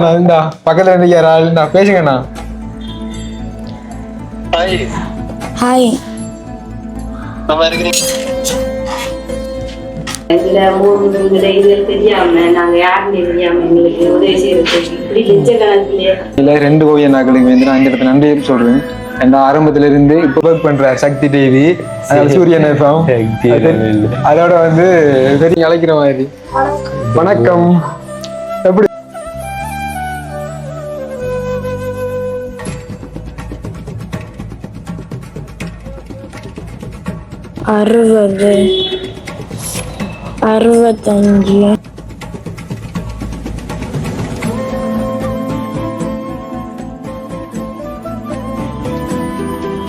பக்கத்துல இருந்து யாரால் நான் பேசுங்கண்ணா. ஹாய். இதுல மூணு இது தெரியாம நாங்க யாருன்னு தெரியாம எங்களுக்கு உதவி செய்யறது இப்படி லட்சக்கணக்கிலே இல்ல 2 கோவில் நாட்களுக்கு வந்து நான் இந்த இடத்துல நன்றி சொல்றேன். ஏன்னா ஆரம்பத்துல இருந்து இப்ப ஒர்க் பண்ற சக்தி டிவி, சூரியன் எஃப்எம், அதோட வந்து பெரிய அழைக்கிற மாதிரி. வணக்கம். எப்படி 60 65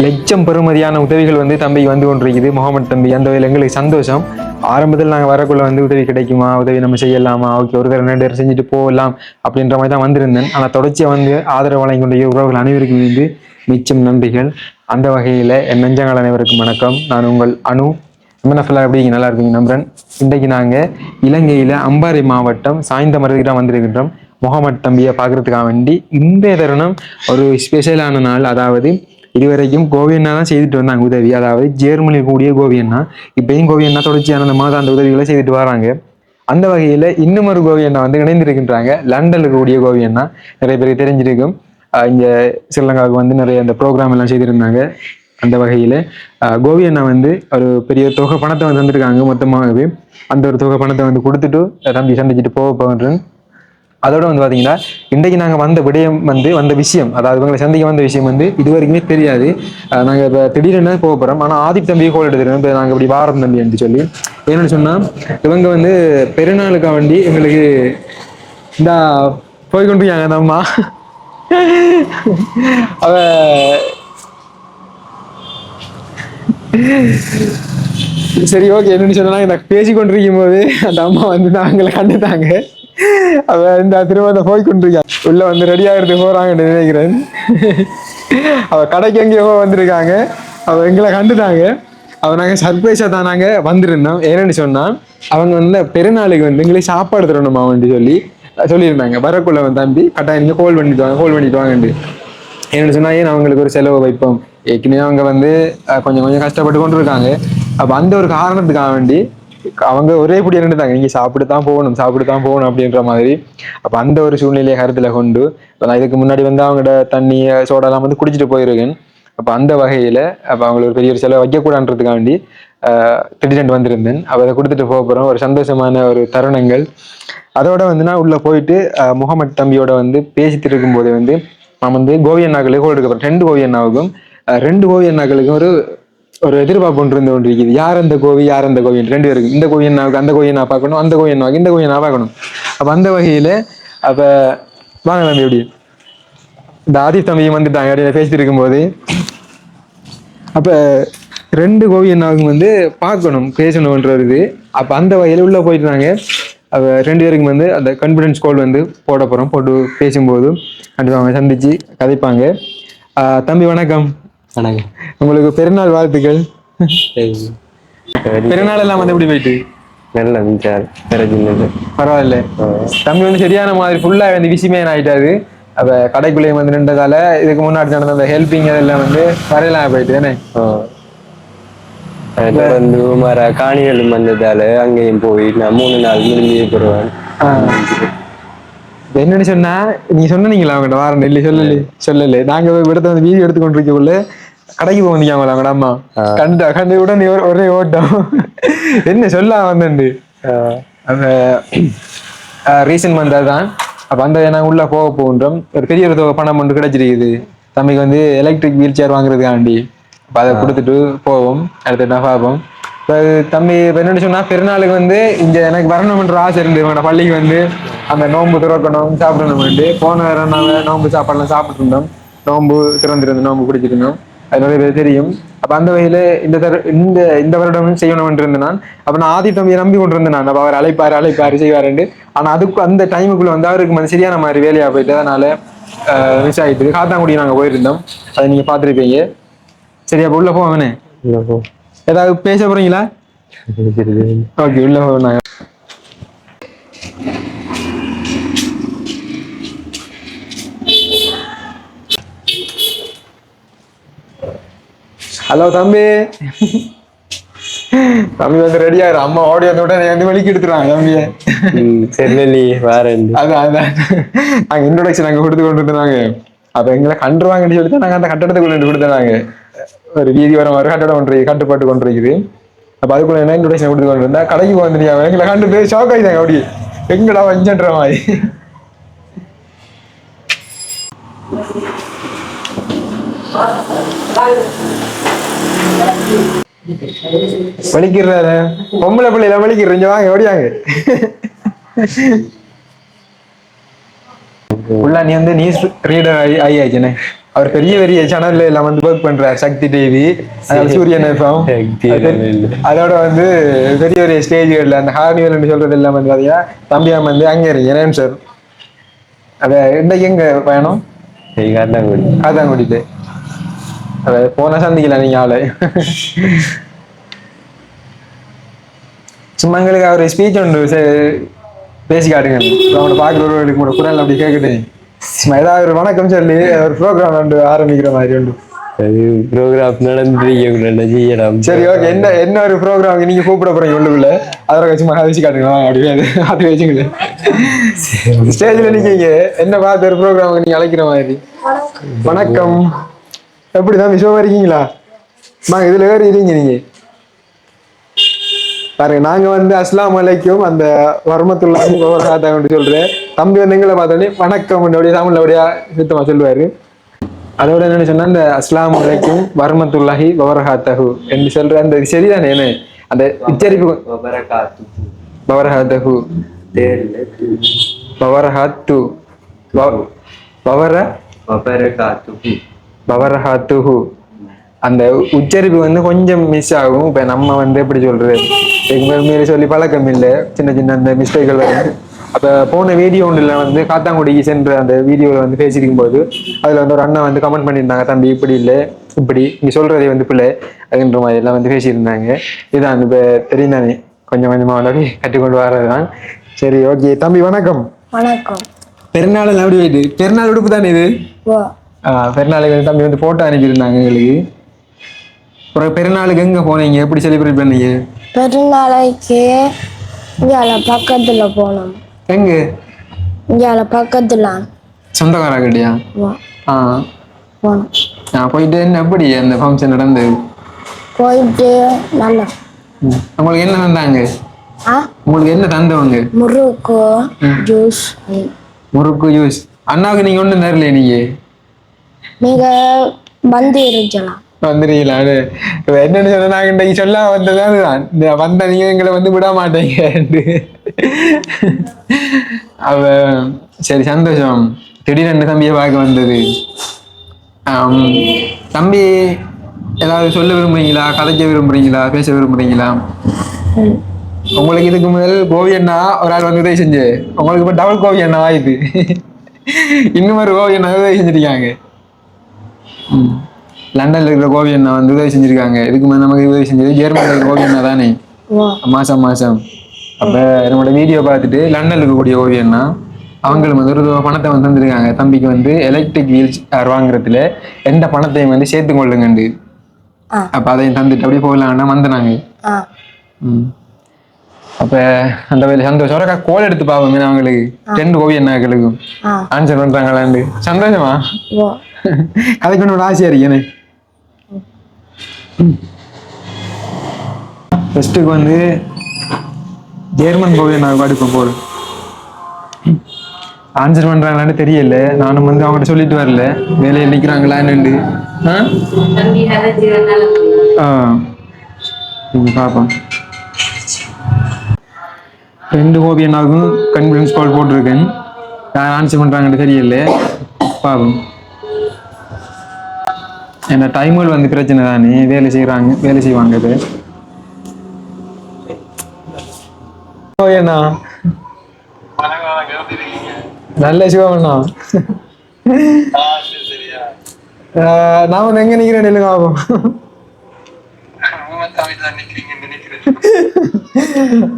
லட்சம் பெறுமதியான உதவிகள் வந்து தம்பிக்கு வந்து கொண்டிருக்குது. முகமது தம்பி அந்த வகையில் எங்களுக்கு சந்தோஷம். ஆரம்பத்தில் நாங்கள் வரக்குள்ள வந்து உதவி கிடைக்குமா, உதவி நம்ம செய்யலாமா, ஓகே ஒரு 2 செஞ்சுட்டு போகலாம் அப்படின்ற மாதிரி தான் வந்திருந்தேன். ஆனால் தொடர்ச்சியாக வந்து ஆதரவு வழங்கி கொண்ட உறவுகள் அனைவருக்கும் வந்து மிச்சம் நன்றிகள். அந்த வகையில் என் நெஞ்சங்கள் அனைவருக்கும் வணக்கம். நான் உங்கள் அனு. எம்என்எஃப்ல எப்படி நல்லா இருக்கீங்க நம்புறேன். இன்றைக்கு நாங்கள் இலங்கையில் அம்பாறை மாவட்டம் சாய்ந்தமருதுக்கு தான் வந்திருக்கின்றோம். முகமது தம்பியை பார்க்கறதுக்காக வேண்டி இந்த தருணம் ஒரு ஸ்பெஷலான நாள். அதாவது இதுவரைக்கும் கோவியண்ணா தான் செய்துட்டு வந்தாங்க உதவி. அதாவது ஜெர்மனியில் கூடிய கோவியண்ணா இப்பயும் கோவியண்ணா தொடர்ச்சியான அந்த மாதாந்த உதவிகளை செய்துட்டு வராங்க. அந்த வகையில் இன்னும் ஒரு கோவியண்ணா வந்து இணைந்திருக்கின்றாங்க. லண்டனுக்கு கூடிய கோவியண்ணா நிறைய பேருக்கு தெரிஞ்சிருக்கும். இங்கே ஸ்ரீலங்காவுக்கு வந்து நிறைய அந்த ப்ரோக்ராம் எல்லாம் செய்திருந்தாங்க. அந்த வகையில் கோவியண்ணா வந்து ஒரு பெரிய தொகை பணத்தை வந்து தந்திருக்காங்க. மொத்தமாகவே அந்த ஒரு தொகை பணத்தை வந்து கொடுத்துட்டு தம்பி சந்திச்சுட்டு போகிறேன். அதோட வந்து பார்த்தீங்கன்னா இன்றைக்கு நாங்கள் வந்த விடயம் வந்து வந்த விஷயம், அதாவது இவங்களை சந்திக்க வந்த விஷயம் வந்து இது வரைக்குமே தெரியாது. நாங்கள் இப்போ திடீர்னு போக போகிறோம். ஆனால் ஆதிப் தம்பியை கோல் எடுத்துருக்கோம். இப்போ நாங்கள் இப்படி வாரம் தம்பி என்று சொல்லி என்னென்னு சொன்னால் இவங்க வந்து பெருநாளுக்காக வேண்டி எங்களுக்கு இந்த போய்கொண்டிருக்காங்க அந்த அம்மா. அவ சரி ஓகே என்னன்னு சொன்னா எனக்கு பேசி கொண்டிருக்கும் போது அந்த அம்மா வந்து நாங்களை கண்டுட்டாங்க. அவ இந்த திரும்ப போய் கொண்டிருக்கா உள்ள வந்து ரெடி ஆகிறது போறாங்கன்னு நினைக்கிறேன். அவ கடைக்கு எங்கேயோ வந்திருக்காங்க. அவ எங்களை கண்டுட்டாங்க. அவ நாங்க சர்ப்ரைஸா தான் நாங்க வந்திருந்தோம். ஏன்னு சொன்னா அவங்க வந்து பெருநாளுக்கு வந்து எங்களை சாப்பாடு தரணுமா வந்து சொல்லியிருந்தாங்க. வரக்குள்ள வந்து தம்பி கட்டாயம் நீங்க கோல் பண்ணிட்டு வாங்கண்டு. என்னன்னு சொன்னா ஏன் அவங்களுக்கு ஒரு செலவு வைப்போம். ஏற்கனவே அவங்க வந்து கொஞ்சம் கஷ்டப்பட்டு கொண்டு இருக்காங்க. அப்ப அந்த ஒரு காரணத்துக்காக வேண்டி அவங்க ஒரே புடி இருந்துட்டாங்க, நீங்க சாப்பிட்டுதான் போகணும் அப்படின்ற மாதிரி. அப்ப அந்த ஒரு சூழ்நிலையை கருத்துல கொண்டு நான் இதுக்கு முன்னாடி வந்து அவங்களோட தண்ணி சோடாலாம் வந்து குடிச்சிட்டு போயிருக்கேன். அப்ப அந்த வகையில அப்ப அவங்களுக்கு ஒரு பெரிய ஒரு செலவு வைக்கக்கூடாதுன்றதுக்காக வேண்டி திடீரென்று வந்திருந்தேன். அப்ப அதை கொடுத்துட்டு போகிறோம். ஒரு சந்தோஷமான ஒரு தருணங்கள். அதோட வந்து நான் உள்ள போயிட்டு முகமது தம்பியோட வந்து பேசிட்டு இருக்கும் போது வந்து நான் வந்து கோவியண்ணாக்களுக்கு எடுக்கப்பட்டேன். 2 கோவியண்ணாவுக்கும் 2 கோவியண்ணாக்களுக்கும் ஒரு எதிர்பார்ப்பு ஒன்று இருந்து கொண்டிருக்குது. யார் அந்த கோவி 2 பேருக்கு. இந்த கோவியண்ணாவுக்கு அந்த கோவியண்ணா பார்க்கணும், அந்த கோவியண்ணாவுக்கு இந்த கோவியண்ணா பார்க்கணும். அப்ப அந்த வகையில அப்ப வாங்க தம்பி எப்படி இந்த ஆதிப் தம்பியும் வந்துட்டாங்க அப்படியே பேசிட்டு இருக்கும்போது அப்ப 2 கோவியண்ணாவுக்கும் வந்து பார்க்கணும் பேசணும்ன்றது. அப்ப அந்த வகையில உள்ள போயிட்டாங்க. அப்ப 2 பேருக்கும் வந்து அந்த கான்ஃபிடன்ஸ் கால் வந்து போட போறோம். போட்டு பேசும்போது கண்டிப்பாக சந்திச்சு கதைப்பாங்க. தம்பி வணக்கம். வணக்கம். உங்களுக்கு பெருநாள் வாழ்த்துக்கள். பெருநாள் எல்லாம் வந்து எப்படி போயிட்டு? நல்ல பரவாயில்ல. தம்பி வந்து சரியான மாதிரி ஃபுல்லா வந்து விஷயமே ஆயிட்டாரு. அப்ப கடைக்குள்ளேயும் வந்து நின்றதால இதுக்கு முன்னாடி நடந்த அந்த ஹெல்பிங் அதெல்லாம் வந்து வரையலாம் போயிட்டு தானே. வந்து காணிகளும் வந்ததால அங்கேயும் போய் நான் 3 நாள் முடிஞ்சே போடுவேன். என்னன்னு சொன்னா நீங்க சொன்னீங்களா அவங்ககிட்ட வாரம் இல்லை சொல்லல நாங்க இடத்த வந்து வீடியோ எடுத்து கொண்டிருக்கக்குள்ள கடைக்கு போக வந்தீங்க அவங்கள அம்மா கண்டு உடனே ஒரே ஓட்டம். என்ன சொல்ல வந்தேன் அந்த ரீசன் வந்தாதான். அப்ப அந்த நாங்க உள்ள போகின்றோம். ஒரு பெரிய ஒரு தொகை பணம் ஒன்று கிடைச்சிருக்குது தம்பிக்கு வந்து எலக்ட்ரிக் வீல் சேர் வாங்குறதுக்காண்டி. அப்ப அதை கொடுத்துட்டு போவோம். அடுத்த பார்ப்போம். இப்போ தம்பி என்னன்னு சொன்னா பெருநாளுக்கு வந்து இங்க எனக்கு வரணும்ன்ற ஆசை இருந்து இவங்க பள்ளிக்கு வந்து அந்த நோன்பு திறக்கணும் சாப்பிடணும்ட்டு போன நேரம் நாங்கள் நோன்பு சாப்பாடுலாம் சாப்பிட்டு இருந்தோம். நோன்பு திறந்திருந்தோம், நோன்பு குடிச்சிருந்தோம். அது நிறைய பேர் தெரியும். அப்ப அந்த வகையில இந்த வருடம் செய்யணும்னு இருந்தேன் நான். அப்ப நான் ஆதி தம்பியை நம்பி கொண்டு இருந்தேன் நான். அப்ப அவர் அழைப்பாரு செய்வாருண்டு. ஆனா அதுக்கு அந்த டைமுக்குள்ள வந்து அவருக்கு சரியான மாதிரி வேலையா போயிட்டு அதனால மிஸ் ஆகிட்டு காத்தாங்குடி நாங்க போயிருந்தோம். அதை நீங்க பாத்துருப்பீங்க. சரி அப்ப உள்ள போவேனே ஏதாவது பேச போறீங்களா? ஓகே உள்ள போனாங்க. ஹலோ தம்பி. தம்பி வந்து ரெடி ஆயிரும். அம்மா ஓடி வந்து உடனே வந்து வெளிக்கு எடுத்துருவாங்க தம்பியை. சரி வாரேன். அதான் நாங்க இன்ட்ரோடக்ஷன் நாங்க கொடுத்து கொண்டு இருந்தாங்க. அப்ப எங்களை கண்டுருவாங்கன்னு சொல்லிட்டு நாங்க அந்த கட்டடத்துக்குள்ள கொடுத்துறாங்க. ஒரு வீதி வர ஒரு கட்டடம் ஒன்று கட்டுப்பாட்டு கொண்டு இருக்குது. அப்ப அதுக்குள்ள என்ன இன்ட்ரோடக்ஷன் கொடுத்து கொண்டு இருந்தா கடைக்கு வந்துருக்காங்க. எங்களை கண்டு போய் ஷாக் ஆயிட்டாங்க. அப்படி எங்கடா வஞ்சன்ற மாதிரி. வலிக்கிறாரு பொம்பளை பிள்ளைல வலிக்கிறீங்க வாங்க ஓடியாங்க. உள்ள நீ வந்து நியூஸ் ரீடர் ஆயியாச்சுனே. அவர் பெரிய பெரிய சேனல்ல எல்லாம் வந்து ஒர்க் பண்றாரு. சக்தி டிவி, சூரியன் எஃப்எம், அதோட வந்து பெரிய பெரிய ஸ்டேஜ்கள்ல அந்த ஹார்னிவல் சொல்றது எல்லாம் வந்து பாத்தீங்கன்னா தம்பியா வந்து அங்க இருக்கேன் சார். அத இன்னைக்கு எங்க பயணம் காத்தாங்குடியில. அத போன சந்திக்கலாம் நீங்க ஆளு. சும்மா எங்களுக்கு அவர் ஸ்பீச் ஒன்று பேசி காட்டுங்க. அவனை பார்க்குறவர்களுக்கு கூட குரல் அப்படி கேட்குது. ஏதாவது ஒரு வணக்கம் சொல்லி ஒரு ப்ரோக்ராம் ஒன்று ஆரம்பிக்கிற மாதிரி உண்டு. ப்ரோக்ராம் நடந்து. சரி ஓகே. என்ன ஒரு ப்ரோக்ராம் நீங்க கூப்பிட போறீங்க உள்ளுக்குள்ள அதோட சும்மா வச்சு காட்டுங்க. அப்படியே அது வச்சுங்களே ஸ்டேஜ்ல நிக்கீங்க. என்ன பார்த்து ஒரு ப்ரோக்ராம் நீங்க அழைக்கிற மாதிரி. வணக்கம். எப்படிதான் விஷயமா இருக்கீங்களா? இதுல வேற இருக்கீங்க நீங்க பாருங்க. நாங்க வந்து அஸ்லாம் அலைக்கும் அந்த வரமத்துல்லாஹி வபரகாத்துஹு சொல்றேன். தம்பி வந்து எங்களை பார்த்தோன்னே வணக்கம் அப்படியே தமிழ்ல அப்படியா சுத்தமா சொல்லுவாரு. அதோட என்னன்னு சொன்னா அந்த அஸ்லாம் அலைக்கும் வரமத்துல்லாஹி வபரகாத்துஹு என்று சொல்ற அந்த சரிதானே? என்ன அந்த உச்சரிப்பு வபரகாத்துஹு வபரகாத்து வபரகாத்துஹு அந்த உச்சரிப்பு வந்து கொஞ்சம் மிஸ் ஆகும். இப்ப நம்ம வந்து எப்படி சொல்றது மீறி சொல்லி பழக்கம் இல்லை. சின்ன சின்ன அந்த மிஸ்டேக்கள் வரும். அப்ப போன வீடியோ ஒன்றுல வந்து காத்தாங்குடிக்கு சென்ற அந்த வீடியோல வந்து பேசிருக்கும் போது அதுல வந்து ஒரு அண்ணா வந்து கமெண்ட் பண்ணியிருந்தாங்க, தம்பி இப்படி இல்லை இப்படி நீ சொல்றதே வந்து பிள்ளை அப்படின்ற மாதிரி எல்லாம் வந்து பேசியிருந்தாங்க. இதுதான் இப்ப தெரியும் தானே கொஞ்சம் கொஞ்சமா வந்து கற்றுக்கொண்டு வர்றதுதான். சரி ஓகே தம்பி வணக்கம். வணக்கம். பெருநாள் எல்லாம் எப்படி போயிட்டு? பெருநாள் உடுப்பு தானே இது? பெருநாளுக்கு வந்து தம்பி வந்து போட்டோ அனுப்பியிருந்தாங்க எங்களுக்கு. அப்புறம் பெருநாளுக்கு எங்க போனீங்க? எப்படி செலிப்ரேட் பண்ணீங்க? பெருநாளைக்கு இங்கால பக்கத்துல போனோம். எங்க? இங்கால பக்கத்துல சொந்தக்காரா கிட்டயா? போனோம். போயிட்டு என்ன எப்படி அந்த ஃபங்க்ஷன் நடந்தது? போயிட்டு நல்லா. உங்களுக்கு என்ன தந்தாங்க? உங்களுக்கு என்ன தந்தவங்க? முறுக்கு ஜூஸ். முறுக்கு ஜூஸ். அண்ணாவுக்கு நீங்க ஒண்ணும் தரல? நீங்க வந்து இருக்கலாம். வந்துருக்கீங்களா? என்னன்னு சொன்னா நாங்க இன்னைக்கு சொல்ல வந்ததான் வந்த நீங்க எங்களை வந்து விட மாட்டேங்க. அவ சரி சந்தோஷம். திடீர்னு தம்பியை பார்க்க வந்தது. தம்பி ஏதாவது சொல்ல விரும்புறீங்களா? கதைக்க விரும்புறீங்களா? பேச விரும்புறீங்களா? உங்களுக்கு இதுக்கு முதல் கோவி அண்ணா ஒரு ஆள் வந்து உதவி செஞ்சு உங்களுக்கு இப்ப டபுள் கோவி அண்ணா ஆயிடுது. இன்னும் ஒரு கோவி அண்ணா உதவி செஞ்சிருக்காங்க. லண்டன்ல இருக்கிற கோவி அண்ணா வந்து உதவி செஞ்சிருக்காங்க. இதுக்கு மேலே நமக்கு உதவி செஞ்சது ஜெர்மனில இருக்கிற கோவி அண்ணா தானே மாசம் மாசம். அப்ப நம்மளோட வீடியோ பார்த்துட்டு லண்டன்ல இருக்கக்கூடிய கோவி அண்ணா அவங்களும் வந்து ஒரு பணத்தை வந்து தந்துருக்காங்க. தம்பிக்கு வந்து எலக்ட்ரிக் வீல் சேர் வாங்குறதுல எந்த பணத்தையும் வந்து சேர்த்து கொள்ளுங்கண்டு. அப்ப அதையும் தந்துட்டு அப்படியே போகலான்னா வந்தனாங்க. அப்ப அந்த வேலை சந்தோஷம். கோல் எடுத்து பாவங்க அவங்களுக்கு 2 கோவி அண்ணாக்களுக்கும் ஆன்சர் பண்றாங்களாண்டு. சந்தோஷமா? அதுக்கு ஒன்று ஆசையா இருக்கேனே. ஃபர்ஸ்ட்டுக்கு வந்து ஜெர்மன் கோவி நான் படிப்பேன் போல். ஆன்சர் பண்றாங்களான்னு தெரியல. நானும் வந்து அவங்ககிட்ட சொல்லிட்டு வரல வேலையில் நிற்கிறாங்களான்னு. பார்ப்போம். 2 கோவி அண்ணாவுக்கும் கான்ஃபரன்ஸ் கால் போட்டிருக்கேன். யார் ஆன்சர் பண்றாங்கன்னு தெரியல. பார்ப்போம். ஏன்னா டைமுகள் வந்து பிரச்சனை தானே. வேலை செய்வாங்க. இது ஓகேண்ணா. நல்ல சிவண்ணா. நான் வந்து எங்க நிக்கிறேன் இல்லைங்க ஆகும்.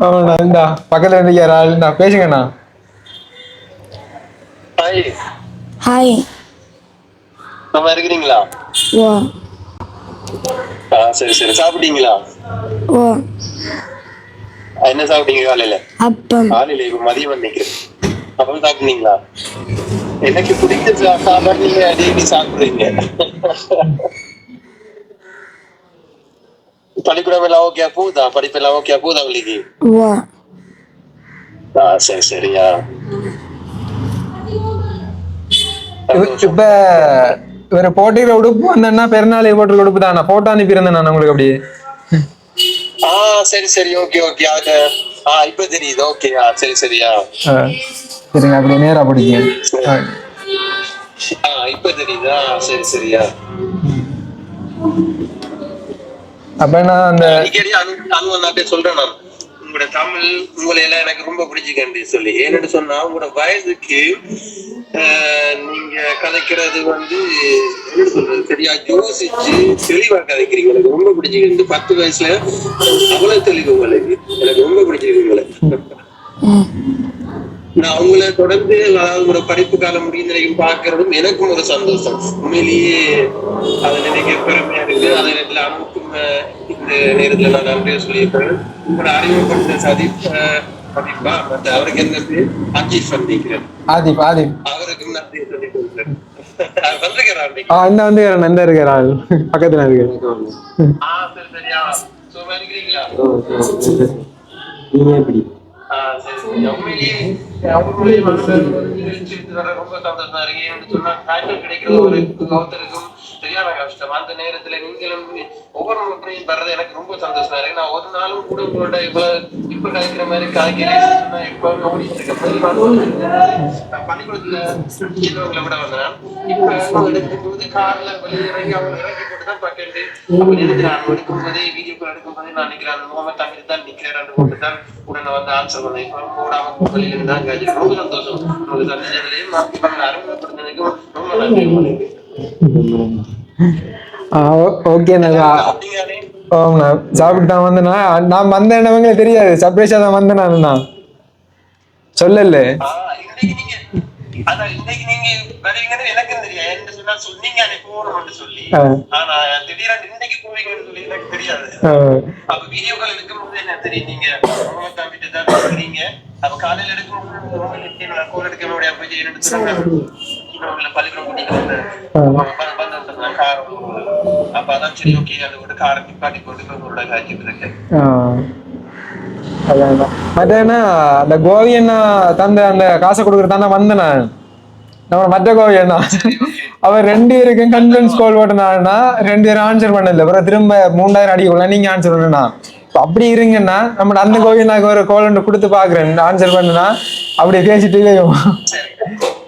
ஆமாண்ணா இந்தா பக்கத்துல நிக்கிற ஆள் நான் பேசுங்கண்ணா. ஹாய். நம்ம இருக்கிறீங்களா? சரி சரி. சாப்பிட்டீங்களா? ஓ என்ன சாப்பிட்டீங்க காலையில? அப்பம். காலையில இப்ப மதியம் நினைக்கிறேன். அப்பவும் சாப்பிட்டீங்களா? எனக்கு பிடிச்ச சாப்பாடு நீங்க டெய்லி சாப்பிடுறீங்க. பள்ளிக்கூடம் எல்லாம் ஓகே போகுதா? படிப்பு எல்லாம் ஓகே போகுதா உங்களுக்கு? ஓ சரி சரியா. இப்ப இவரை போட்டிக்கிற உடுப்பு வந்தேன்னா பெருநாளைக்கு போட்டிருக்க உடுப்பு தான் நான் போட்டோ அனுப்பியிருந்தேன் நான் உங்களுக்கு அப்படியே. சரி சரி ஓகே ஓகே. அது இப்ப தெரியுது. ஓகே சரி சரியா. சரிங்க அப்படியே நேரா பிடிங்க. இப்ப தெரியுதா? சரி சரியா. அப்ப நான் அந்த அடிக்கடி அனுவன்னாட்டே சொல்றேன் நான், உங்களோட தமிழ் உங்களை எல்லாம் எனக்கு ரொம்ப பிடிச்சிக்கண்டி சொல்லி. ஏன்னு சொன்னா உங்களோட வயதுக்கு நீங்க கதைக்கிறது வந்து என்ன சொல்றது சரியா யோசிச்சு தெளிவா கதைக்கிறீங்க. எனக்கு ரொம்ப பிடிச்சிருக்கு. 10 வயசுல அவ்வளவு தெளிவு உங்களுக்கு. எனக்கு ரொம்ப பிடிச்சிருக்கு உங்களை. நான் உங்களை தொடர்ந்து அதாவது உங்களோட படிப்பு காலம் முடிந்த வரைக்கும் பார்க்கறதும் எனக்கும் ஒரு சந்தோஷம். உண்மையிலேயே அதை நினைக்க பெருமையா இருக்கு. அதை நேரத்துல அனுப்பும் இந்த நேரத்துல நான் நன்றியா சொல்லியிருக்கிறேன். உங்களோட அறிமுகப்படுத்த சதீப்பா மற்ற அவருக்கு என்ன பேர் அஜீப் நினைக்கிறேன். ஆதிப் அவருக்கும் நன்றியை சொல்லி கொடுக்குறேன். வந்திருக்கிறார் இந்த வந்து இந்த இருக்கிறாள் பக்கத்துல இருக்கு. சரி சரியா. சும்மா இருக்கிறீங்களா? நீங்க எப்படி? உண்மையிலேயே அவங்க மூலியமா ரொம்ப சந்தோஷமா இருக்கு. ஏன்னு சொன்னா காய்ச்சல் கிடைக்கிறது ஒருத்தருக்கும் சரியான கஷ்டம். அந்த நேரத்துல நீங்களும் ஒவ்வொரு முறையும் வர்றது எனக்கு ரொம்ப சந்தோஷமா இருக்கு. நான் ஒரு நாளும் கூட உங்களோட இப்ப கழிக்கிற மாதிரி காய்கறி இப்ப ஓடிட்டு இருக்கேன். பள்ளிக்கூடத்துல சின்னவங்களை விட வந்தேன். இப்ப எடுக்கும்போது கார்ல வெளியே இறங்கி அவங்க இறங்கி போட்டுதான் பக்கெண்டு அப்ப நினைக்கிறான். எடுக்கும் போதே வீடியோக்கள் எடுக்கும் போதே நான் நிக்கிறேன். முகமது தமிழ் தான் நிக்கிறேன் போட்டுதான் உடனே வந்து ஆன்சர் பண்ணேன். இப்ப போடாம வெளியில இருந்தான் காய்ச்சி ரொம்ப சந்தோஷம். உங்களுக்கு சந்தேகத்திலையும் அறிமுகப்படுத்தினதுக்கு ரொம்ப நன்றி உங்களுக்கு. ஓகே சாப்பிட்டு தான் வந்தேன்னா நான் வந்த இடவங்களே தெரியாது. சர்ப்ரைஸா தான் வந்தேன் நான் சொல்லல. இன்னைக்கு நீங்க வருவீங்கன்னு எனக்கும் தெரியாது. என்ன சொன்னா சொன்னீங்க அன்னைக்கு போகணும்னு சொல்லி. ஆனா திடீர்னு இன்னைக்கு போவீங்கன்னு சொல்லி எனக்கு தெரியாது. அப்ப வீடியோக்கள் எடுக்கும்போது என்ன தெரியும் நீங்க தம்பிட்டு தான் இருக்கிறீங்க. அப்ப காலையில எடுக்கும்போது கோல் எடுக்க முடியாது போய் என்னன்னு சொன்னாங்க. பள்ளிக்கூடம் கூட்டிட்டு வந்தேன் கார். அப்ப அதான் சரி ஓகே அது ஒரு காரை நிப்பாட்டி போட்டு உங்களோட காய்ச்சிட்டு இருக்கேன். மற்ற என்ன அந்த கோவி என்ன தந்த அந்த காசை கொடுக்குறதானே வந்தேன் நான். நம்ம மற்ற கோவி என்ன அவர் 2 பேருக்கும் கான்ஃபரன்ஸ் கால் போட்டனான்னா 2 பேரும் ஆன்சர் பண்ணல. அப்புறம் திரும்ப 3000 அடிக்கல நீங்க ஆன்சர் பண்ணா. அப்படி இருங்கன்னா நம்ம அந்த கோவி நான் ஒரு கோல் ஒன்று கொடுத்து பாக்குறேன். ஆன்சர் பண்ணுனா அப்படியே பேசிட்டு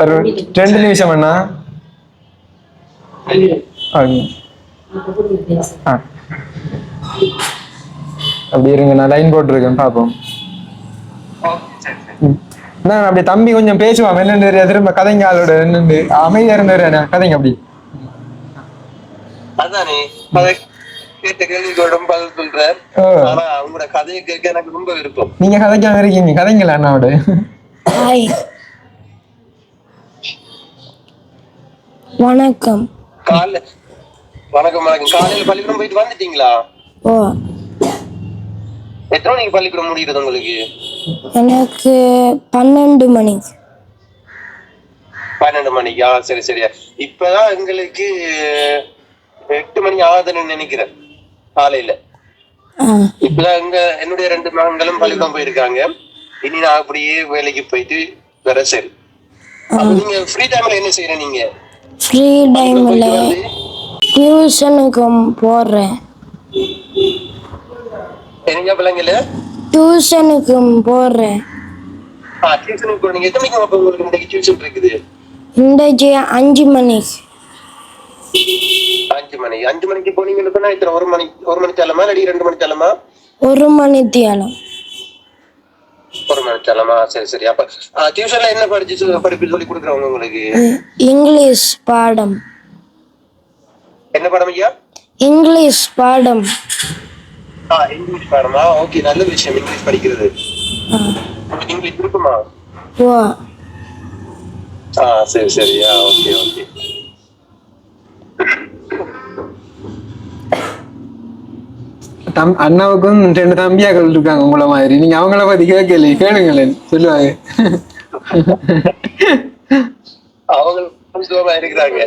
ஒரு 2 நிமிஷம் அண்ணா. அப்படி இருங்க நான் லைன் போட்டுருக்கேன் பாப்போம். நான் அப்படி தம்பி கொஞ்சம் பேசுவான் என்னன்னு தெரியாது. திரும்ப கதைங்க ஆளோட என்னன்னு அமைதியா இருந்தாரு கதைங்க அப்படி. அதானே கேட்ட கேள்விக்கு பதில் சொல்றார். ஆனா உங்களோட கதையை கேட்க எனக்கு ரொம்ப விருப்பம். நீங்க கதைக்காம இருக்கீங்க கதைங்களா அண்ணாவோட. வணக்கம். வணக்கம் வணக்கம். காலையில பள்ளிக்கூடம் போயிட்டு வந்துட்டீங்களா? ஓ எத்தனை மணிக்கு பள்ளிக்கூடம் முடிகிறது உங்களுக்கு? எனக்கு 12 மணி. 12 மணிக்கா? சரி சரியா. இப்பதான் எங்களுக்கு 8 மணி ஆகுதுன்னு நினைக்கிறேன் காலையில. இப்பதான் என்னுடைய 2 மகன்களும் பள்ளிக்கூடம் போயிருக்காங்க. இனி நான் அப்படியே வேலைக்கு போயிட்டு வர. சரி நீங்க ஃப்ரீ டைம்ல என்ன செய்யற? நீங்க ஃப்ரீ டைம்ல டியூஷனுக்கு போறேன். என்னங்க பிள்ளைங்கள டியூஷனுக்கு போறேன். டியூஷனுக்கு போறீங்க. எத்தனை மணிக்கு அப்ப உங்களுக்கு இன்னைக்கு டியூஷன் இருக்குது? இன்றைக்கு 5 மணி. 5 மணி. 5 மணிக்கு போனீங்கன்னு சொன்னா இத்தனை 1 மணி தேலமா இல்லை 2 மணி தேலமா? 1 மணி தேலம். 1 மணி தேலமா? சரி சரி. அப்ப டியூஷன்ல என்ன படிப்பு சொல்லி கொடுக்குறவங்க உங்களுக்கு? இங்கிலீஷ் பாடம். என்ன பாடம் ஐயா? இங்கிலீஷ் பாடம். இங்கிலீஷ் பாடமா? ஓகே நல்ல விஷயம் இங்கிலீஷ் படிக்கிறது. உங்களுக்கு இங்கிலீஷ் இருக்குமா? ஓ சரி சரியா. Okay okay. அண்ணாவுக்கும் 2 தம்பியாக்கள் இருக்காங்க உங்கள மாதிரி. நீங்க அவங்கள பத்தி கேட்கல, கேளுங்களேன் சொல்லுவாங்க. அவங்களும் சுகமா இருக்கிறாங்க.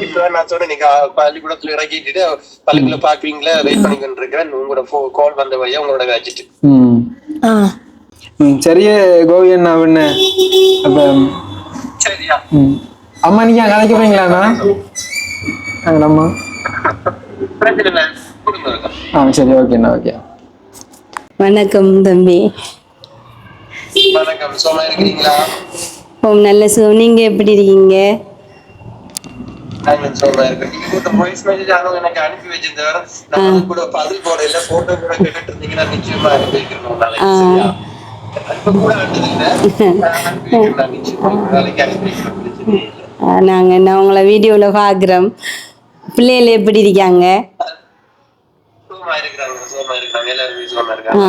இப்ப நான் சொன்னேன், நீங்க பள்ளிக்கூடத்துல இறக்கிட்டு பள்ளிக்குள்ள பாக்குவீங்களா, வெயிட் பண்ணிக்கிட்டு இருக்கிறேன். உங்களோட கால் வந்த வழியா உங்களோட வச்சுட்டு. சரியே கோவி அண்ணா என்ன அப்ப சரியா அம்மா நீங்க கதைக்க போறீங்களாண்ணா? அம்மா பிரச்சனை இல்லை, கொடுங்க. சரி ஓகேண்ணா. ஓகே வணக்கம் தம்பி. வணக்கம், சுகமா இருக்கிறீங்களா? ஓம் நல்ல சுகம். நீங்க எப்படி இருக்கீங்க? சுகமா இருக்கேன். நீங்க கூட வாய்ஸ் மெசேஜ் எனக்கு அனுப்பி வச்சிருந்தேன். நான் கூட பதில் போட இல்ல, போட்டோ கூட கேட்டுட்டு இருந்தீங்கன்னா நிச்சயமா அனுப்பி வைக்கிறோம் நாளைக்கு. சரியா? இப்ப கூட அனுப்பி வைக்கிறேன் நிச்சயமா நாளைக்கு அனுப்பி வைக்கிறேன். நாங்க உங்களை வீடியோல பாக்குறோம். பிள்ளைகள் எப்படி இருக்காங்க? சுகமா இருக்கிறாங்க எல்லாருமே சுகமா இருக்காங்க.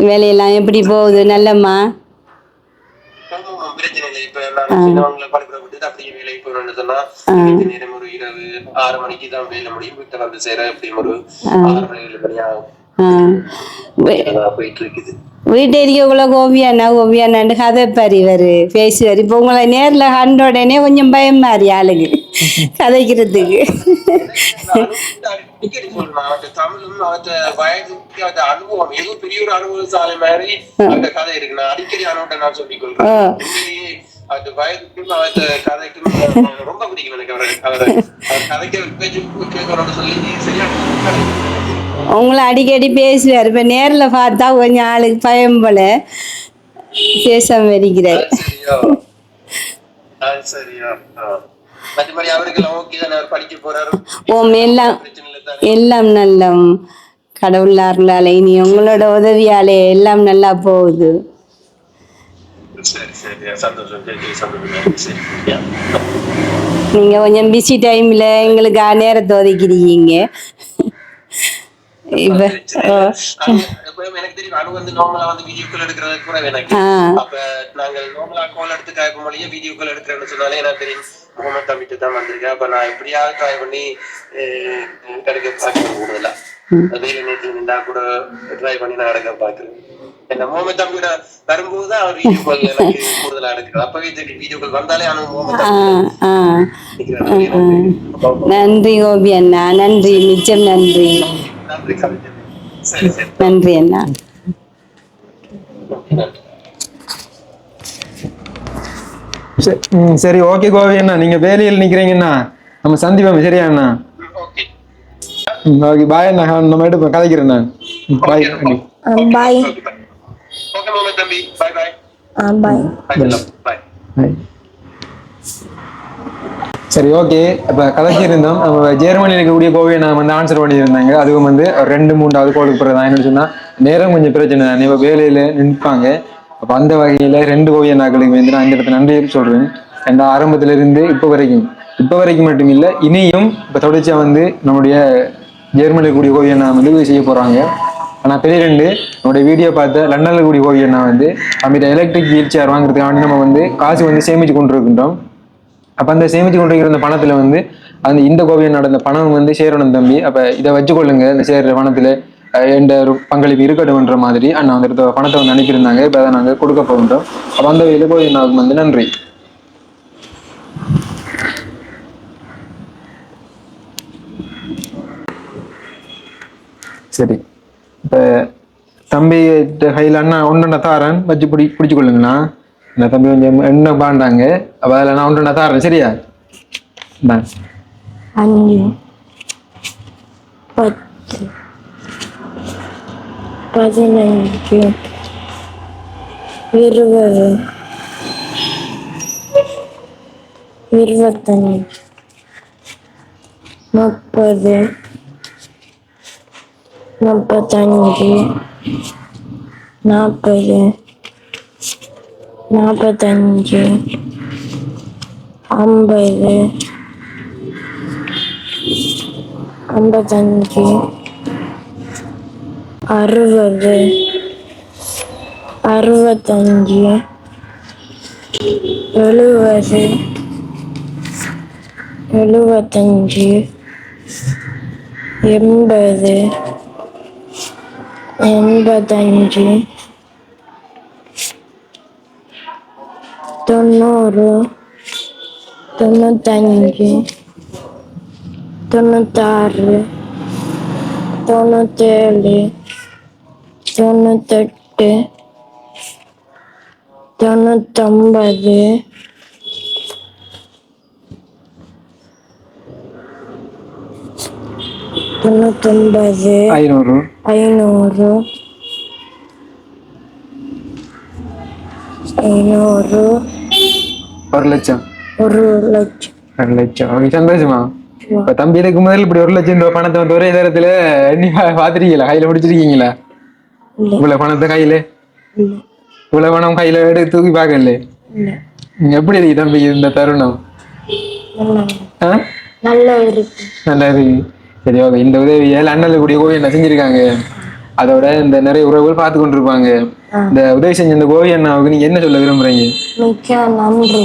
வேலையெல்லாம் எப்படி போகுது? நல்லம்மா? பிரச்சனை இல்லை. இப்ப எல்லாரும் சின்னவங்களை பள்ளிக்கூட விட்டுட்டு அப்படியே வேலைக்கு போறோம்னு சொன்னா நேரம் ஒரு இரவு 6 மணிக்கு தான் வேலை முடியும். வீட்டை வந்து சேர எப்படியும் ஒரு 6-7 மணி ஆகும். போயிட்டு இருக்குது. வீட்டு இருக்கக்குள்ள கோபியாண்ணாண்டு கதை பறிவாரு பேசுவார். இப்போ உங்களை நேரில் கண்ட உடனே கொஞ்சம் பயம் மாறி ஆளுக்கு கதைக்கிறதுக்கு. அடிக்கடி சொல்லணும், தமிழும் வயதுக்கு அந்த அனுபவம் ஏதோ பெரிய ஒரு அனுபவசாலை மாதிரி அந்த கதை இருக்கு. நான் அடிக்கடி அனுபவத்தை நான் சொல்லிக் கொள்றேன். அந்த வயதுக்கும் அந்த கதைக்கும் ரொம்ப பிடிக்கும் எனக்கு. அவரை கதைக்க பேச்சு கேட்கணும்னு சொல்லி சரியா உங்களை அடிக்கடி பேசுவார். இப்போ நேரில் பார்த்தா கொஞ்சம் ஆளுக்கு பயம் போல பேசாம இருக்கிறார். ஓம் எல்லாம் நல்ல கடவுளாலே இனி உங்களோட உதவியாலே எல்லாம் நல்லா போகுது. நீங்க கொஞ்சம் பிஸி டைம்ல எங்களுக்கு நேரத்தை ஒதுக்கிறீங்க. இப்ப எனக்கு தெரியும் அனு வந்து நார்மலா வந்து வீடியோ கால் எடுக்கிறது கூட எனக்கு. அப்ப நாங்க நார்மலா கால் எடுத்து கேட்க முடியும், வீடியோ கால் எடுக்கிறேன்னு சொன்னாலே எனக்கு தெரியும் முகமது தம்பிட்டு தான் வந்திருக்கேன். அப்ப நான் எப்படியாவது ட்ரை பண்ணி எடுக்க பாக்குறேன். கூடுதலா வேலை நேற்று நின்றா கூட ட்ரை பண்ணி நான் எடுக்க பாக்குறேன். என்ன முகமது தம்பியோட வரும்போதுதான் அவர் வீடியோ கால் எனக்கு கூடுதலா எடுக்கிறது. அப்பவே தெரியும் வீடியோ கால் வந்தாலே அனு முகமது. நன்றி கோபி அண்ணா, நன்றி, நிச்சயம் நன்றி. நன்றி அண்ணா. சரி ஓகே கோவி அண்ணா, நீங்க வேலையில் நிக்கிறீங்கண்ணா, நம்ம சந்திப்போம். சரியா அண்ணா? ஓகே பாய் அண்ணா. நம்ம எடுப்போம், கதைக்கிறேன் நான். பாய் பாய் பாய். சரி ஓகே. இப்போ கதைக்கு இருந்தோம். நம்ம ஜெர்மனியில் இருக்கக்கூடிய கோவியை நான் வந்து ஆன்சர் பண்ணியிருந்தாங்க. அதுவும் வந்து 2-3வது கோலுக்கு போகிறது தான். என்னன்னு சொன்னால் நேரம் கொஞ்சம் பிரச்சனை தான். இப்போ வேலையில் நிற்பாங்க. அப்போ அந்த வகையில் 2 கோவிய நாட்களுக்கு வந்து நான் இந்த இடத்துல நன்றி சொல்கிறேன். அந்த ஆரம்பத்திலிருந்து இப்போ வரைக்கும் மட்டும் இல்லை, இனியும் இப்போ தொடர்ச்சியாக வந்து நம்முடைய ஜெர்மனியில் கூடிய கோவியண்ணா வந்து உதவி செய்ய போகிறாங்க. ஆனால் பெரிய 2 நம்முடைய வீடியோ பார்த்த லண்டனில் கூடிய கோவியண்ணா வந்து நம்மகிட்ட எலக்ட்ரிக் வீல் சேர் வாங்குறதுக்காக நம்ம வந்து காசு வந்து சேமித்து கொண்டிருக்கின்றோம். அப்போ அந்த சேமித்து கொண்டிருக்கிற அந்த பணத்தில் வந்து இந்த கோவியம் நடந்த பணம் வந்து சேரணும் தம்பி. அப்போ இதை வச்சுக்கொள்ளுங்க, இந்த சேர்ற பணத்தில் எந்த ஒரு பங்களிப்பு இருக்கட்டும்ன்ற மாதிரி அண்ணா வந்து பணத்தை வந்து அனுப்பியிருந்தாங்க. இப்போ அதை நாங்கள் கொடுக்க போகின்றோம். அப்போ அந்த வகையில் கோவியண்ணாவுக்கு வந்து நன்றி. சரி, இப்போ தம்பி கையில் அண்ணா ஒன்றுண்ணா தாரன் வச்சு பிடிச்சு கொள்ளுங்கண்ணா. இந்த தம்பி கொஞ்சம் என்ன பாண்டாங்க. அப்போ அதில் நான் ஒன்று தாரேன். சரியா? 5 10 15 20 25 30 35 40 45 50 55 60 65 70 75 80 85 90 95 96 97 98 99 99 500 500 1 லட்சம் 1 லட்சம் 2 லட்சம் ஓகே சந்தோஷமா இப்ப தம்பி இதுக்கு முதல்ல இப்படி 1 லட்சம் ரூபாய் பணத்தை வந்து ஒரே நேரத்துல எண்ணி பாத்துருக்கீங்களா கையில பிடிச்சிருக்கீங்களா இல்ல இவ்வளவு பணத்தை கையில இல்ல இவ்வளவு பணம் கையில எடுத்து தூக்கி பார்க்கல இல்ல எப்படி இருக்கு தம்பி இந்த தருணம் நல்லா ஆ? நல்லா இருக்கு நல்லா இருக்கு சரி ஓகே இந்த உதவியை லண்டன்ல கூடிய கோவில் என்ன செஞ்சிருக்காங்க அதோட இந்த நிறைய உறவுகள் பார்த்து கொண்டிருப்பாங்க இந்த உதவி செஞ்ச இந்த கோவி அண்ணாவுக்கு நீங்க என்ன சொல்ல விரும்புறீங்க மிக்க நன்றி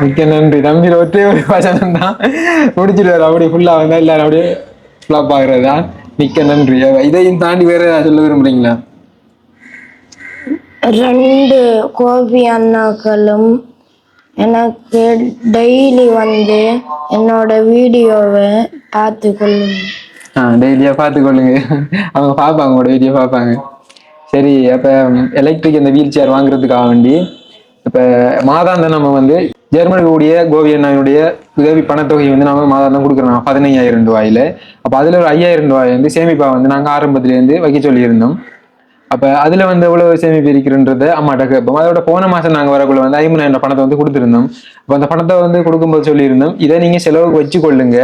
மிக்க நன்றி தம்பி ஒற்றே ஒரு வசனம் தான் முடிச்சிருவாரு அப்படியே ஃபுல்லா வந்தா எல்லாரும் அப்படியே ஃபிளாப் ஆகுறதா மிக்க நன்றி இதையும் தாண்டி வேற ஏதாவது சொல்ல விரும்புறீங்களா 2 கோபி அண்ணாக்களும் எனக்கு டெய்லி வந்து என்னோட வீடியோவை பார்த்து கொள்ளுங்க டெய்லியா பார்த்துக்கொள்ளுங்க அவங்க பார்ப்பாங்க உங்களோட வீடியோ பார்ப்பாங்க சரி அப்ப எலக்ட்ரிக் இந்த வீல் சேர் வாங்குறதுக்காக வேண்டி இப்ப மாதாந்தம் நம்ம வந்து ஜெர்மனி கூடிய கோவி அண்ணாவுடைய உதவி பணத்தொகை வந்து நம்ம மாதாந்தம் கொடுக்குறோம் 15,000 ரூபாயில அப்ப அதுல ஒரு 5,000 ரூபாய் வந்து சேமிப்பா வந்து நாங்க ஆரம்பத்துல இருந்து வைக்க சொல்லியிருந்தோம் அப்ப அதுல வந்து எவ்வளவு சேமிப்பு இருக்கிறன்றத அம்மாட்ட கேட்போம் அதோட போன மாசம் நாங்க வரக்குள்ள வந்து 50,000 பணத்தை வந்து கொடுத்திருந்தோம் அப்ப அந்த பணத்தை வந்து கொடுக்கும்போது சொல்லியிருந்தோம் இதை நீங்க செலவுக்கு வச்சு கொள்ளுங்க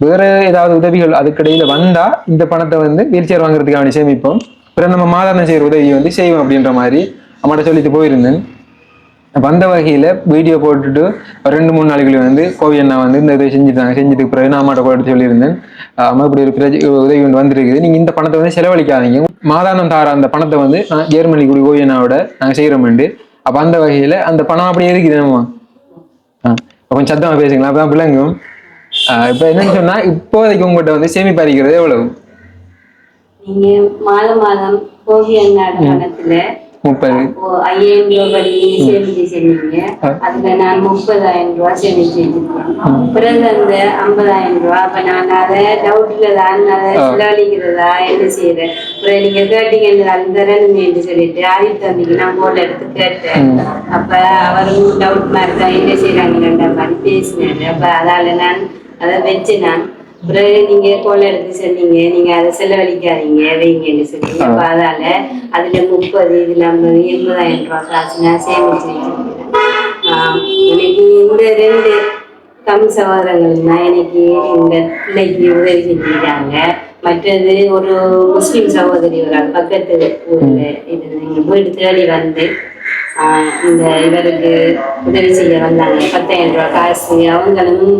வேற ஏதாவது உதவிகள் அதுக்கிடையில வந்தா இந்த பணத்தை வந்து வீல் சேர் வாங்குறதுக்காக வேண்டி சேமிப்போம் பிறகு நம்ம மாதாரண செய்யற உதவியை வந்து செய்வோம் அப்படின்ற மாதிரி அம்மாட்ட சொல்லிட்டு போயிருந்தேன் வந்த வகையில வீடியோ போட்டுட்டு 2-3 நாளைக்குள்ள வந்து கோவி அண்ணா வந்து இந்த இதை செஞ்சுட்டு பிறகு நான் அம்மாட்ட போட்டு சொல்லியிருந்தேன் அம்மா இப்படி ஒரு உதவி ஒன்று வந்திருக்குது நீங்க இந்த பணத்தை வந்து செலவழிக்காதீங்க மாதானம் தார அந்த பணத்தை வந்து ஜெர்மனி கூடிய கோவி அண்ணாவோட நாங்க செய்யறோம்ண்டு அப்ப அந்த வகையில அந்த பணம் அப்படியே இருக்குது நம்ம கொஞ்சம் சத்தமா பேசுங்களா அப்பதான் பிள்ளைங்கும் இப்ப என்னன்னு சொன்னா இப்போதைக்கு உங்கள்கிட்ட வந்து சேமிப்பு அறிக்கிறது எவ்வளவு நீங்க மாதம் மாதம் கோவி அண்ணாட பணத்துல 30 5,000 ரூபாய் படி சேமிச்சு செஞ்சீங்க அதுல நான் 30,000 ரூபாய் சேமிச்சு வச்சிருக்கேன் பிறகு அந்த 50,000 ரூபாய் அப்ப நான் அதை டவுட்ல தான் அதை செலவழிக்கிறதா என்ன செய்யறேன் அப்புறம் நீங்க கேட்டீங்க அந்த என்று சொல்லிட்டு ஆதித்த தம்பிக்கு நான் போல எடுத்து கேட்டேன் அப்ப அவரும் டவுட் மாதிரி தான் என்ன செய்யறாங்கன்ற மாதிரி பேசினாரு அப்ப அதால நான் அதை வச்சு நான் பிறகு நீங்க கோல எடுத்து சொன்னீங்க நீங்க அதை செலவழிக்காதீங்க வைங்கன்னு சொன்னீங்க அப்ப அதால அதுல 30 இதுல 50 80,000 ரூபாய் காசு நான் சேமிச்சு வச்சிருக்கேன் எனக்கு இந்த 2 தமிழ் சகோதரங்கள் தான் எனக்கு இந்த பிள்ளைக்கு உதவி செஞ்சுட்டாங்க மற்றது ஒரு முஸ்லிம் சகோதரி ஒரு பக்கத்து ஊர்ல இது எங்க வீடு தேடி வந்து இந்த இவருக்கு உதவி செய்ய வந்தாங்க 10,000 ரூபாய் காசு அவங்களும்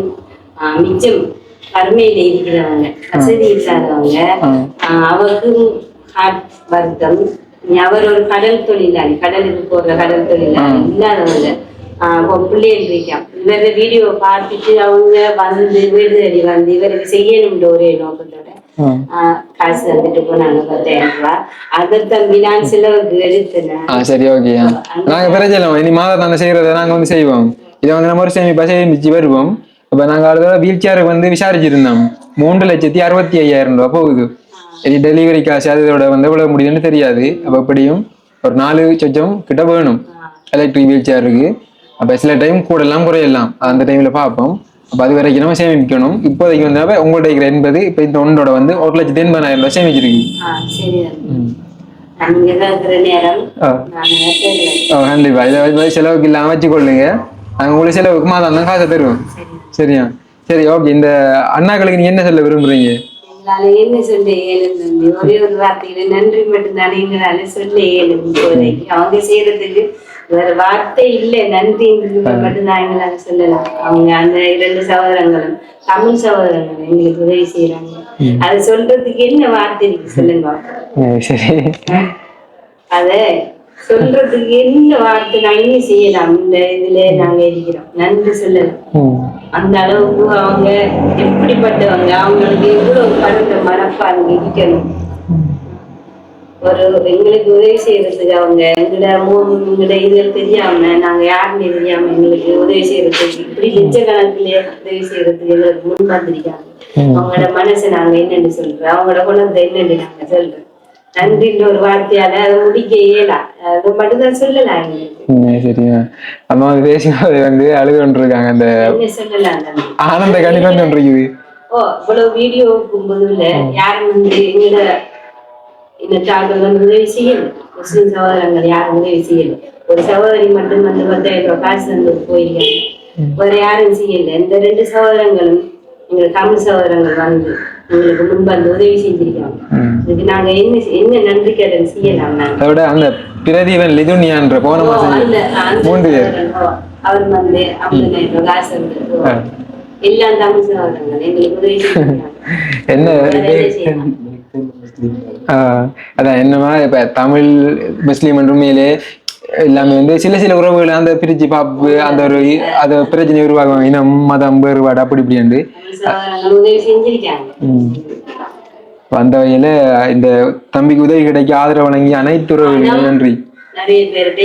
மிச்சம் வறுமையில இருக்கிறவங்க வசதி இல்லாதவங்க அவருக்கும் ஹார்ட் வருத்தம் அவர் ஒரு கடல் தொழிலாளி கடலுக்கு போற கடல் தொழிலாளி இல்லாதவங்க பிள்ளைகள் இருக்கான் இவர வீடியோ பார்த்துட்டு அவங்க வந்து வீடு தேடி வந்து இவருக்கு செய்யணும்ன்ற ஒரே நோக்கத்தோட காசு தந்துட்டு போனாங்க 10,000 ரூபாய் அதை தம்பி நான் செலவுக்கு எடுத்தேன் சரி ஓகே நாங்க பிரச்சனை இனி மாதத்தான செய்யறத நாங்க வந்து செய்வோம் இதை வந்து நம்ம ஒரு சேமிச்சு வருவோம் இப்ப நாங்க அடுத்த வீல் சேருக்கு வந்து விசாரிச்சிருந்தோம் 3,65,000 ரூபாய் போகுது இனி டெலிவரி காசு அதோட வந்து எவ்வளவு முடியுதுன்னு தெரியாது அப்ப எப்படியும் ஒரு 4 லட்சம் கிட்ட வேணும் எலக்ட்ரிக் வீல் சேருக்கு அப்ப சில டைம் கூடலாம் குறையலாம் அந்த டைம்ல பார்ப்போம் அப்ப அது வரைக்கும் நம்ம சேமிக்கணும் இப்போதைக்கு வந்து உங்கள்ட்ட இருக்கிற 80 இப்ப இந்த ஒன்றோட வந்து 1,80,000 ரூபாய் சேமிச்சிருக்கு கண்டிப்பா இதை செலவுக்கு இல்லாம வச்சுக்கொள்ளுங்க உங்களுக்கு செலவுக்கு மாதம் காசை தருவோம் சரியா சரி ஓகே இந்த அண்ணாக்களுக்கு நீங்க என்ன சொல்ல விரும்புறீங்க என்ன சொல்ல இயலும் ஒரே ஒரு வார்த்தையில நன்றி மட்டும்தானே எங்களால சொல்ல இயலும் இப்போதைக்கு அவங்க செய்யறதுக்கு வேற வார்த்தை இல்லை நன்றி மட்டும்தான் எங்களால சொல்லலாம் அவங்க அந்த 2 சகோதரங்களும் தமிழ் சகோதரங்களும் எங்களுக்கு உதவி செய்யறாங்க அதை சொல்றதுக்கு என்ன வார்த்தை இருக்கு சொல்லுங்க சரி அத சொல்றதுக்கு என்ன வார்த்தை நான் இனி செய்யலாம். இந்த இதுல நாங்க இருக்கிறோம், நன்றி சொல்லலாம். அந்த அளவுக்கு அவங்க எப்படிப்பட்டவங்க, அவங்களுக்கு எவ்வளவு பரந்த மனப்பான்மை இருக்கணும். ஒரு எங்களுக்கு உதவி செய்யறதுக்கு அவங்க எங்கட இதுகள் தெரியாம, நாங்க யாருன்னு தெரியாம எங்களுக்கு உதவி செய்யறதுக்கு, இப்படி லட்சக்கணக்கிலே உதவி செய்யறதுக்கு எங்களுக்கு முன் வந்திருக்காங்க. அவங்களோட மனசை நாங்க என்னன்னு சொல்றோம், அவங்களோட குழந்தை என்னன்னு நாங்க சொல்றோம். நன்றின்ற ஒரு வார்த்தையால அதை முடிக்க இயலாம். அது மட்டும்தான் சொல்லலாம் எங்களுக்கு. சரியா அம்மா பேசினது வந்து அழுது கொண்டிருக்காங்க. அந்த என்ன சொல்லலாம் ஆனந்த கண்ணி கொண்டிருக்குது. இவ்வளவு வீடியோ போதுல யாரும் வந்து எங்களோட இனத்தார்கள் வந்து உதவி செய்யல. முஸ்லிம் சகோதரங்கள் யாரும் உதவி செய்யல. ஒரு சகோதரி மட்டும் வந்து 10,000 ரூபாய் காசு வந்து போயிருக்காங்க. வேற யாரும் செய்யல. இந்த 2 சகோதரங்களும் எங்க தமிழ் சகோதரங்கள் வந்து உங்களுக்கு முன்பு அந்த உதவி செஞ்சிருக்காங்க. இதுக்கு நாங்க என்ன நன்றி கடன் செய்யலாம். அதோட அந்த பிரதீபன் லிதுனியான்ற போன மாசம் 3 பேர் அவர் வந்து 50,000 ரூபாய் காசு வந்து எல்லாம் தமிழ் சகோதரங்கள் எங்களுக்கு உதவி செஞ்சிருக்காங்க. என்ன அதான் என்னமா இப்ப தமிழ் முஸ்லீம் உண்மையிலே எல்லாமே வந்து சில உறவுகளை அந்த பிரிச்சு பாப்பு அந்த ஒரு அந்த பிரச்சனை உருவாகும். இனம் மதம் வேறுபாடு அப்படி இப்படி அந்த வகையில இந்த தம்பிக்கு உதவி கிடைக்க ஆதரவு வழங்கி அனைத்து உறவுகளுக்கும் நன்றி. நிறைய பேர்கிட்ட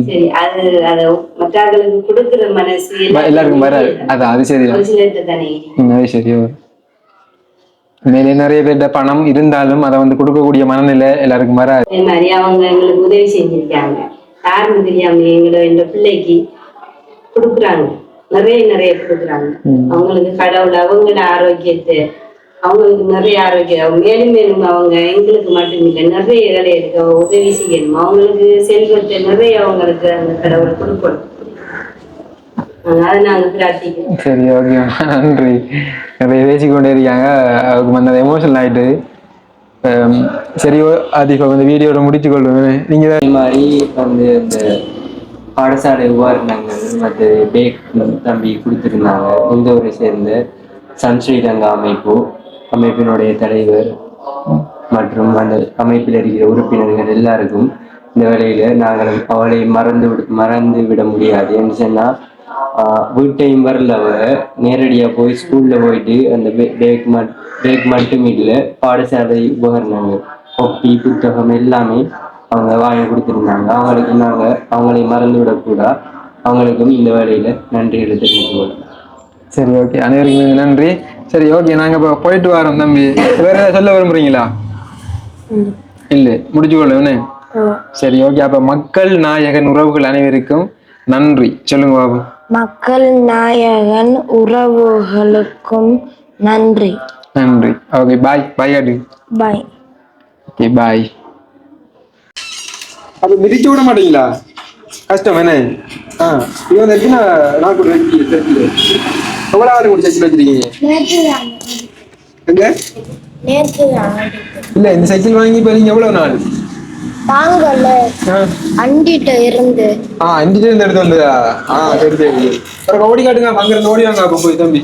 சரி அது அத மற்றவர்களுக்கு கொடுக்கிற மனசு எல்லாருக்கும் வராது. அது சரியா அது சரியோ மேலே நிறைய பேர்கிட்ட பணம் இருந்தாலும் அதை வந்து கொடுக்கக்கூடிய மனநிலை எல்லாருக்கும் வராது. அதே மாதிரி அவங்க எங்களுக்கு உதவி செஞ்சிருக்காங்க. யாருன்னு தெரியாம எங்க பிள்ளைக்கு கொடுக்குறாங்க, நிறைய கொடுக்குறாங்க. அவங்களுக்கு கடவுள் அவங்களோட ஆரோக்கியத்தை, அவங்களுக்கு நிறைய ஆரோக்கியம் மேலும் அவங்க எங்களுக்கு மட்டும் இல்லை நிறைய வேலைகளுக்கு உதவி செய்யணும். அவங்களுக்கு செல்வத்தை நிறைய அவங்களுக்கு அந்த கடவுள் கொடுக்கணும். அதை நாங்க பிரார்த்திக்கிறோம். சரி ஓகே நன்றி. நிறைய பேசிக்கொண்டே இருக்காங்க. அவருக்கு அந்த எமோஷனல் ஆயிட்டு. சரி அதிகம் இந்த வீடியோட முடிச்சு கொள்ளுவேன். நீங்க இதே மாதிரி வந்து இந்த பாடசாலை உபகரணங்கள் மற்ற பேக் தம்பி கொடுத்துருந்தாங்க. இந்த ஊரை சேர்ந்த சன் ஸ்ரீலங்கா அமைப்பினுடைய தலைவர் மற்றும் அந்த அமைப்பில் இருக்கிற உறுப்பினர்கள் எல்லாருக்கும் இந்த வேலையில நாங்கள் அவளை மறந்து விட முடியாது. என்று சொன்னா வீட்டையும் வரல, அவ நேரடியா போய் ஸ்கூல்ல போயிட்டு அந்த பேக் மட்டும் இல்லை பாடசாலை உபகரணங்கள் கொப்பி புத்தகம் எல்லாமே அவங்க வாங்கி கொடுத்துருந்தாங்க. அவங்களுக்கு நாங்கள் அவங்களை மறந்து விடக்கூடாது. அவங்களுக்கும் இந்த வேலையில நன்றிகளை தெரிவித்துக்கொள்ளும். சரி ஓகே அனைவருக்கும் நன்றி. சரி ஓகே நாங்க இப்போ போயிட்டு வரோம் தம்பி. வேற ஏதாவது சொல்ல விரும்புறீங்களா? இல்லை முடிச்சு கொள்ளுன்னு. சரி ஓகே அப்ப மக்கள் நாயகன் உறவுகள் அனைவருக்கும் நன்றி சொல்லுங்க பாபு. மக்கள் நாயகன் உறவுகளுக்கும் நன்றி. Okay bye. காட்டு பாய். Okay bye. அப்ப மிதிச்சு விட மாட்டீங்களா? கஷ்டம் என்ன? இது வந்து எத்தனை நாள் கூட எவ்வளவு ஆறு கூட சைக்கிள் வச்சிருக்கீங்க? எங்க இல்ல இந்த சைக்கிள் வாங்கி இப்ப நீங்க எவ்வளவு நாள் தாங்கல அண்டிட்ட இருந்து எடுத்து வந்ததா? சரி ஓடி காட்டுங்க. அங்க இருந்து ஓடி வாங்க அப்ப போய் தம்பி.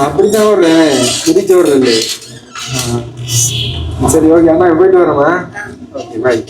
அப்படித்தான் வர்றேன் மிதிச்சு வர்றது. சரி ஓகே அண்ணா போயிட்டு வரோமா? Okay bye.